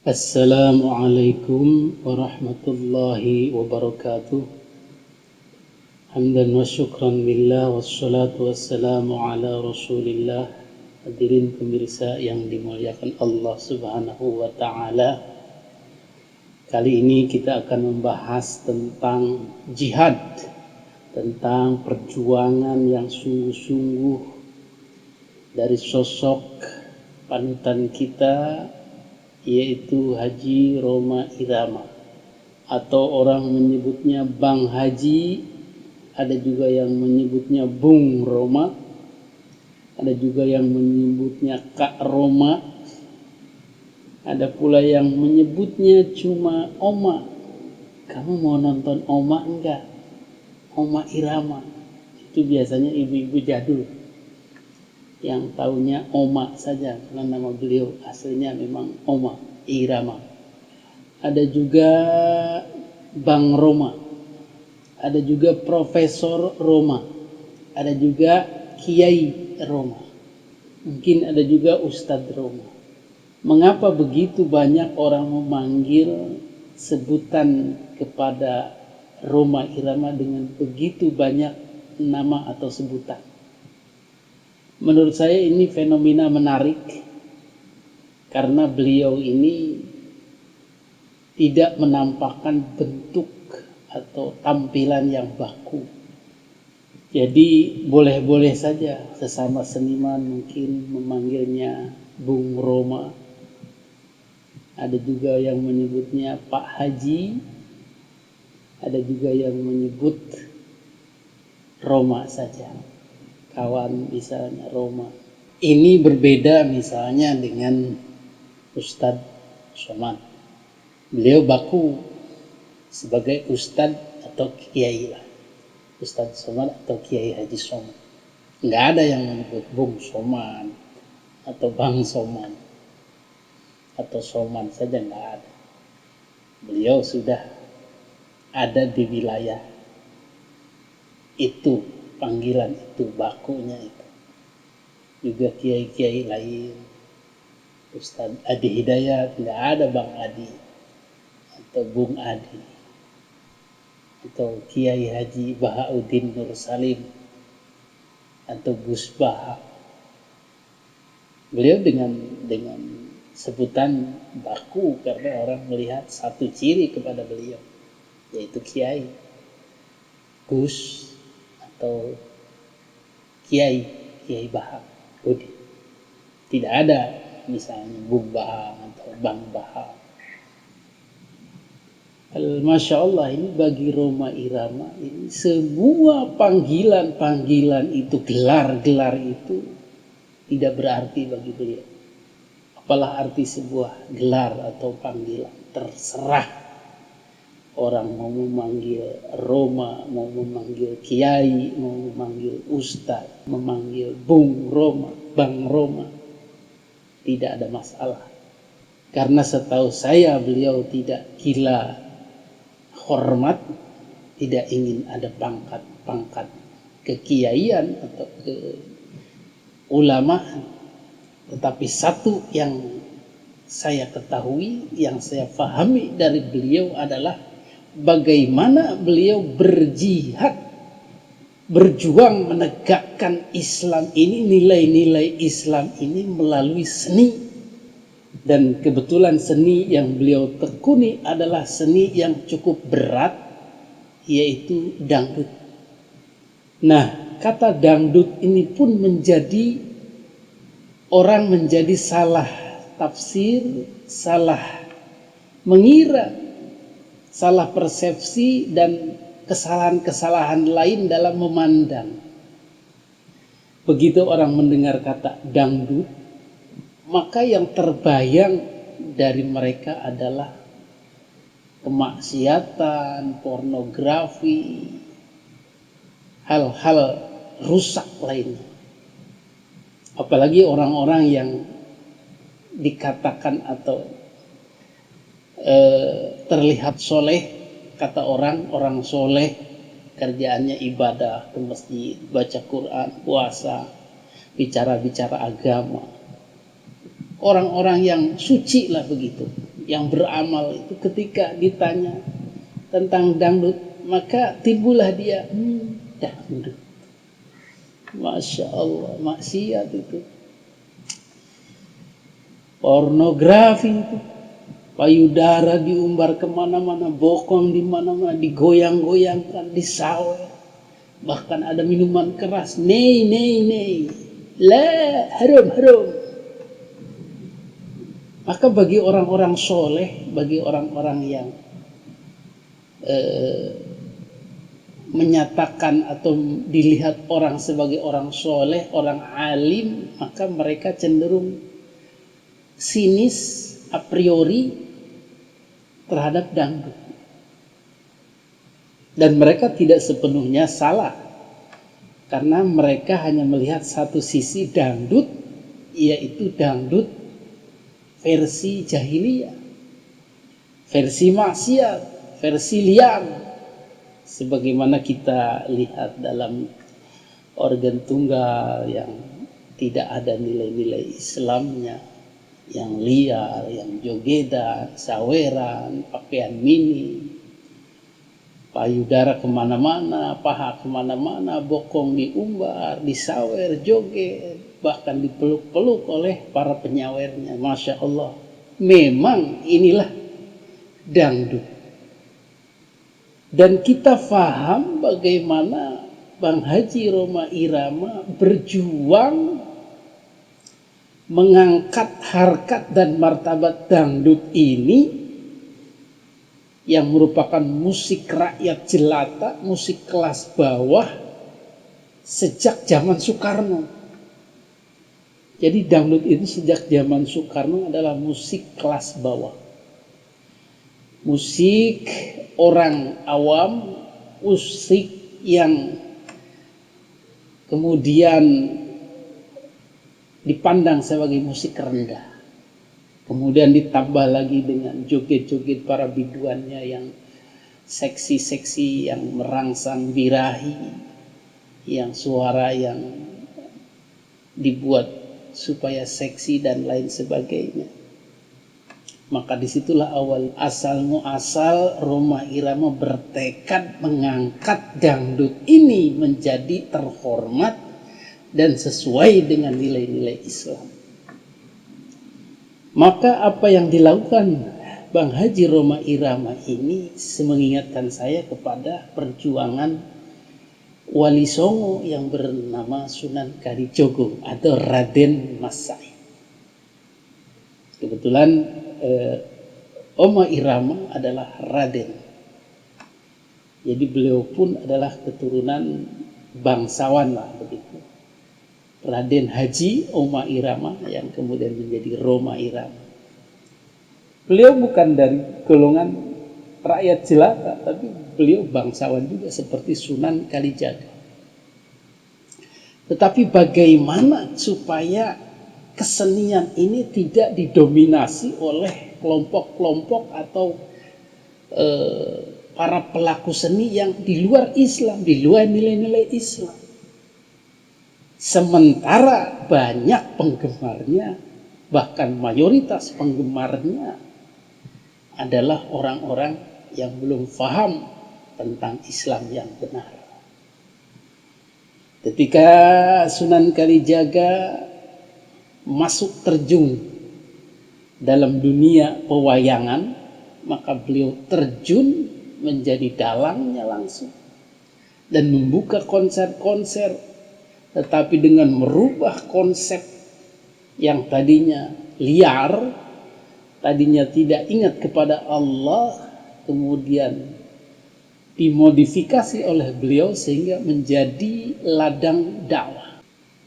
Assalamualaikum warahmatullahi wabarakatuh. Hamdan wa syukran lillah wassalatu wassalamu ala rasulillah. Hadirin pemirsa yang dimuliakan Allah subhanahu wa ta'ala, kali ini kita akan membahas tentang jihad, tentang perjuangan yang sungguh-sungguh dari sosok panutan kita, yaitu Haji Rhoma Irama, atau orang menyebutnya Bang Haji, ada juga yang menyebutnya Bung Roma, ada juga yang menyebutnya Kak Roma, ada pula yang menyebutnya cuma Oma. Kamu mau nonton Oma enggak? Oma Irama. Itu biasanya ibu-ibu jadul yang taunya Oma saja, karena nama beliau aslinya memang Oma Irama. Ada juga Bang Roma, ada juga Profesor Roma, ada juga Kiai Roma, mungkin ada juga Ustadz Roma. Mengapa begitu banyak orang memanggil sebutan kepada Rhoma Irama dengan begitu banyak nama atau sebutan? Menurut saya ini fenomena menarik, karena beliau ini tidak menampakkan bentuk atau tampilan yang baku. Jadi boleh-boleh saja sesama seniman mungkin memanggilnya Bung Roma. Ada juga yang menyebutnya Pak Haji, ada juga yang menyebut Roma saja, kawan misalnya Roma. Ini berbeda misalnya dengan Ustadz Somad. Beliau baku sebagai Ustadz atau Kiai lah, Ustadz Somad atau Kiai Haji Somad. Nggak ada yang menyebut Bung Somad atau Bang Somad atau Somad saja, nggak ada. Beliau sudah ada di wilayah itu, panggilan itu, bakunya itu. Juga kiai-kiai lain, Ustadz Adi Hidayat, nggak ada Bang Adi atau Bung Adi, atau Kiai Haji Bahauddin Nur Salim atau Gus Baha. Beliau dengan sebutan baku karena orang melihat satu ciri kepada beliau, yaitu Kiai, Gus atau Kiai Baha Budi. Tidak ada misalnya Bung Baha atau Bang Baha. Masya Allah, ini bagi Rhoma Irama ini semua panggilan itu, gelar-gelar itu tidak berarti bagi beliau. Apalah arti sebuah gelar atau panggilan? Terserah orang mau memanggil Rhoma, mau memanggil Kiai, mau memanggil Ustadz, memanggil Bung Rhoma, Bang Rhoma, tidak ada masalah. Karena setahu saya beliau tidak gila hormat, tidak ingin ada pangkat kekiaian atau keulamaan. Tetapi satu yang saya ketahui, yang saya pahami dari beliau adalah bagaimana beliau berjihad, berjuang menegakkan Islam ini, nilai-nilai Islam ini melalui seni. Dan kebetulan seni yang beliau tekuni adalah seni yang cukup berat, yaitu dangdut. Nah, kata dangdut ini pun orang menjadi salah tafsir, salah mengira, salah persepsi, dan kesalahan-kesalahan lain dalam memandang. Begitu orang mendengar kata dangdut, maka yang terbayang dari mereka adalah kemaksiatan, pornografi, hal-hal rusak lainnya. Apalagi orang-orang yang dikatakan atau terlihat soleh, kata orang soleh kerjaannya ibadah ke masjid, baca Quran, puasa, bicara-bicara agama. Orang-orang yang suci lah begitu. yang beramal itu ketika ditanya tentang dangdut, maka timbullah dia, dangdut. Masya Allah, maksiat itu. Pornografi itu. Payudara diumbar kemana-mana, bokong di mana-mana, digoyang-goyangkan, disawer. Bahkan ada minuman keras, nei. La, haram. Maka bagi orang-orang soleh, bagi orang-orang yang menyatakan atau dilihat orang sebagai orang soleh, orang alim, maka mereka cenderung sinis a priori terhadap dangdut. Dan mereka tidak sepenuhnya salah, karena mereka hanya melihat satu sisi dangdut, yaitu dangdut versi jahiliyah, versi maksiat, versi liar. Sebagaimana kita lihat dalam organ tunggal yang tidak ada nilai-nilai Islamnya, yang liar, yang jogedan, saweran, pakaian mini, payudara kemana-mana, paha kemana-mana, bokong diumbar, disawer, joget, bahkan dipeluk-peluk oleh para penyawernya. Masya Allah, memang inilah dangdut. Dan kita faham bagaimana Bang Haji Rhoma Irama berjuang mengangkat harkat dan martabat dangdut ini, yang merupakan musik rakyat jelata, musik kelas bawah sejak zaman Soekarno. Jadi dangdut itu sejak zaman Soekarno adalah musik kelas bawah. Musik orang awam, musik yang kemudian dipandang sebagai musik rendah. Kemudian ditambah lagi dengan joget-joget para biduannya yang seksi-seksi, yang merangsang birahi, yang suara yang dibuat supaya seksi dan lain sebagainya. Maka disitulah asal Rhoma Irama bertekad mengangkat dangdut ini menjadi terhormat dan sesuai dengan nilai-nilai Islam. Maka apa yang dilakukan Bang Haji Rhoma Irama ini mengingatkan saya kepada perjuangan Wali Songo yang bernama Sunan Kalijogo atau Raden Mas Said. Kebetulan Rhoma Irama adalah Raden. Jadi beliau pun adalah keturunan bangsawan lah begitu. Raden Haji Rhoma Irama yang kemudian menjadi Rhoma Irama. Beliau bukan dari golongan rakyat jelata, tapi beliau bangsawan juga seperti Sunan Kalijaga. Tetapi bagaimana supaya kesenian ini tidak didominasi oleh kelompok-kelompok atau para pelaku seni yang di luar Islam, di luar nilai-nilai Islam. Sementara banyak penggemarnya, bahkan mayoritas penggemarnya adalah orang-orang yang belum paham tentang Islam yang benar. Ketika Sunan Kalijaga masuk terjun dalam dunia pewayangan, maka beliau terjun menjadi dalangnya langsung dan membuka konser-konser, tetapi dengan merubah konsep yang tadinya liar, tadinya tidak ingat kepada Allah, kemudian dimodifikasi oleh beliau sehingga menjadi ladang dakwah.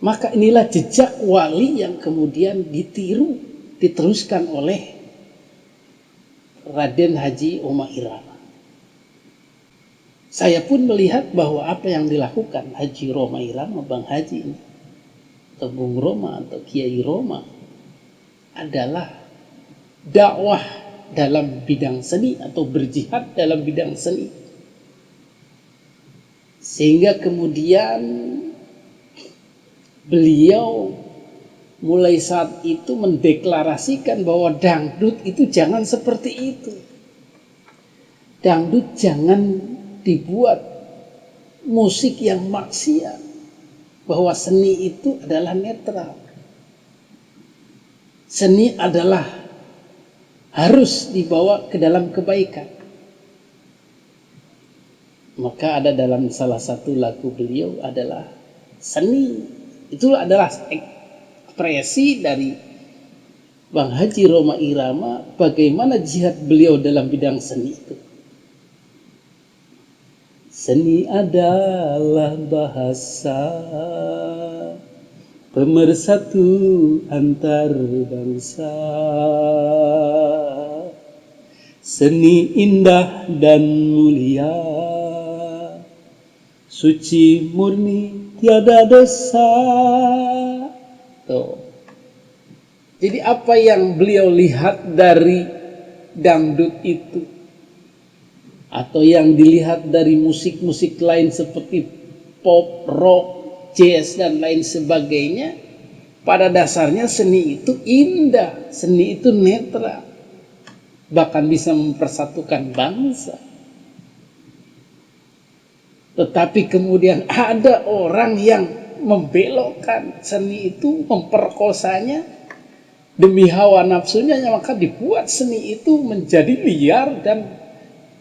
Maka inilah jejak wali yang kemudian diteruskan oleh Raden Haji Rhoma Irama. Saya pun melihat bahwa apa yang dilakukan Haji Rhoma Irama, Bang Haji ini, atau Bung Rhoma atau Kiai Rhoma, adalah dakwah dalam bidang seni atau berjihad dalam bidang seni. Sehingga kemudian beliau mulai saat itu mendeklarasikan bahwa dangdut itu jangan seperti itu. Dangdut jangan dibuat musik yang maksiat, bahwa seni itu adalah netral. Seni adalah harus dibawa ke dalam kebaikan. Maka ada dalam salah satu lagu beliau adalah seni. Itu adalah ekspresi dari Bang Haji Rhoma Irama bagaimana jihad beliau dalam bidang seni itu. Seni adalah bahasa pemersatu antar bangsa. Seni indah dan mulia, suci murni tiada dosa. Tuh. Jadi apa yang beliau lihat dari dangdut itu, atau yang dilihat dari musik-musik lain seperti pop, rock, jazz dan lain sebagainya, pada dasarnya seni itu indah, seni itu netral, bahkan bisa mempersatukan bangsa. Tetapi kemudian ada orang yang membelokkan seni itu, memperkosanya demi hawa nafsunya, maka dibuat seni itu menjadi liar dan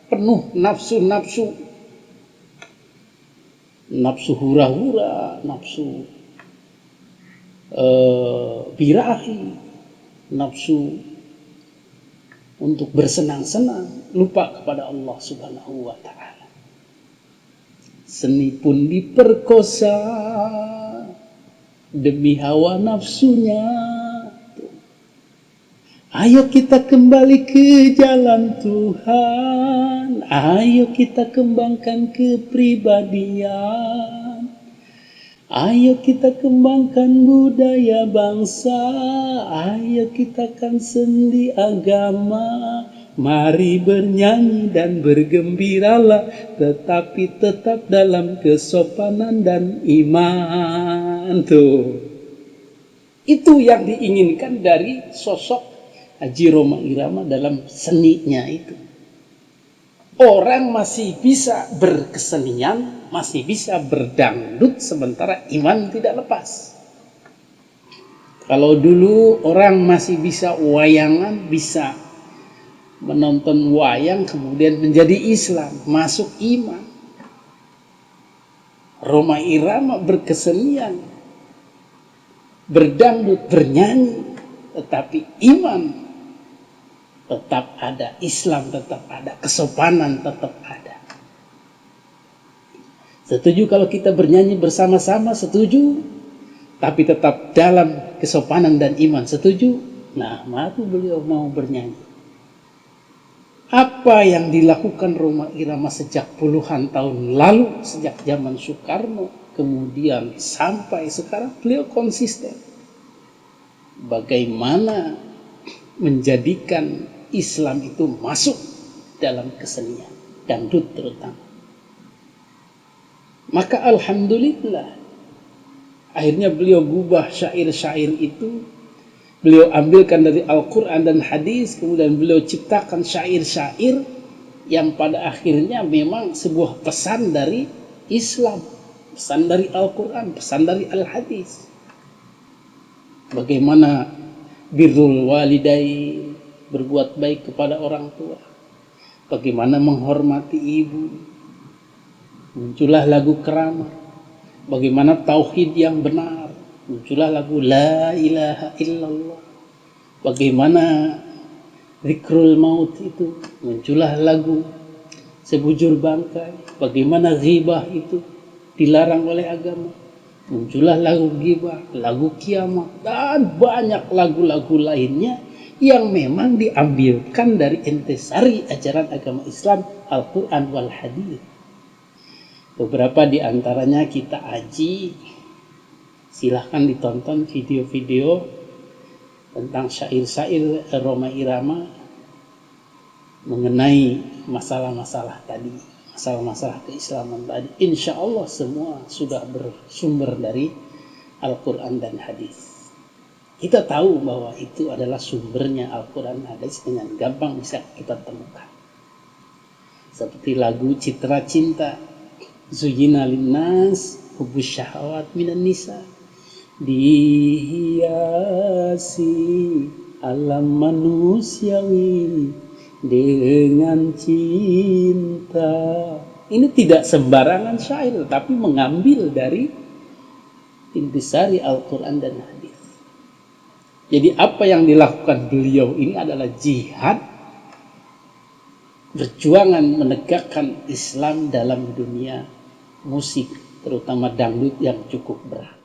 penuh nafsu-nafsu, nafsu hura-hura, nafsu birahi, nafsu untuk bersenang-senang, lupa kepada Allah Subhanahu wa Ta'ala. Seni pun diperkosa demi hawa nafsunya. Ayo kita kembali ke jalan Tuhan. Ayo kita kembangkan kepribadian. Ayo kita kembangkan budaya bangsa. Ayo kita kan sendi agama. Mari bernyanyi dan bergembiralah, tetapi tetap dalam kesopanan dan iman. Tuh. Itu yang diinginkan dari sosok Haji Rhoma Irama dalam seninya itu. Orang masih bisa berkesenian, masih bisa berdangdut, sementara iman tidak lepas. Kalau dulu orang masih bisa wayangan, bisa menonton wayang, kemudian menjadi Islam, masuk iman. Rhoma Irama berkesenian, berdangdut, bernyanyi, tetapi iman tetap ada, Islam tetap ada, kesopanan tetap ada. Setuju kalau kita bernyanyi bersama-sama? Setuju. Tapi tetap dalam kesopanan dan iman? Setuju. Nah, maka beliau mau bernyanyi. Apa yang dilakukan Rhoma Irama sejak puluhan tahun lalu, sejak zaman Soekarno, kemudian sampai sekarang, beliau konsisten. Bagaimana menjadikan Islam itu masuk dalam kesenian, dangdut terutama. Maka alhamdulillah, akhirnya beliau gubah syair-syair itu, beliau ambilkan dari Al-Quran dan hadis, kemudian beliau ciptakan syair-syair yang pada akhirnya memang sebuah pesan dari Islam, pesan dari Al-Quran, pesan dari Al-Hadis. Bagaimana birrul walidai, berbuat baik kepada orang tua, bagaimana menghormati ibu, muncullah lagu keramat, bagaimana tauhid yang benar, muncullah lagu la ilaha illallah, bagaimana zikrul maut itu, muncullah lagu sebujur bangkai, bagaimana ghibah itu dilarang oleh agama, muncullah lagu ghibah, lagu kiamat, dan banyak lagu-lagu lainnya yang memang diambilkan dari intisari ajaran agama Islam, Al-Quran wal Hadis. Beberapa di antaranya kita aji, silahkan ditonton video-video tentang syair-syair Rhoma Irama mengenai masalah-masalah tadi, masalah-masalah keislaman tadi. Insya Allah semua sudah bersumber dari Al-Quran dan Hadis. kita tahu bahwa itu adalah sumbernya Al-Quran hadis dengan gampang bisa kita temukan. Seperti lagu Citra Cinta, Zuyina linnas hubbus syahawat minan nisa, dihiasi alam manusiawi dengan cinta. Ini tidak sembarangan syair, tapi mengambil dari intisari Al-Quran dan hadis. Jadi apa yang dilakukan beliau ini adalah jihad, perjuangan menegakkan Islam dalam dunia musik, terutama dangdut yang cukup berat.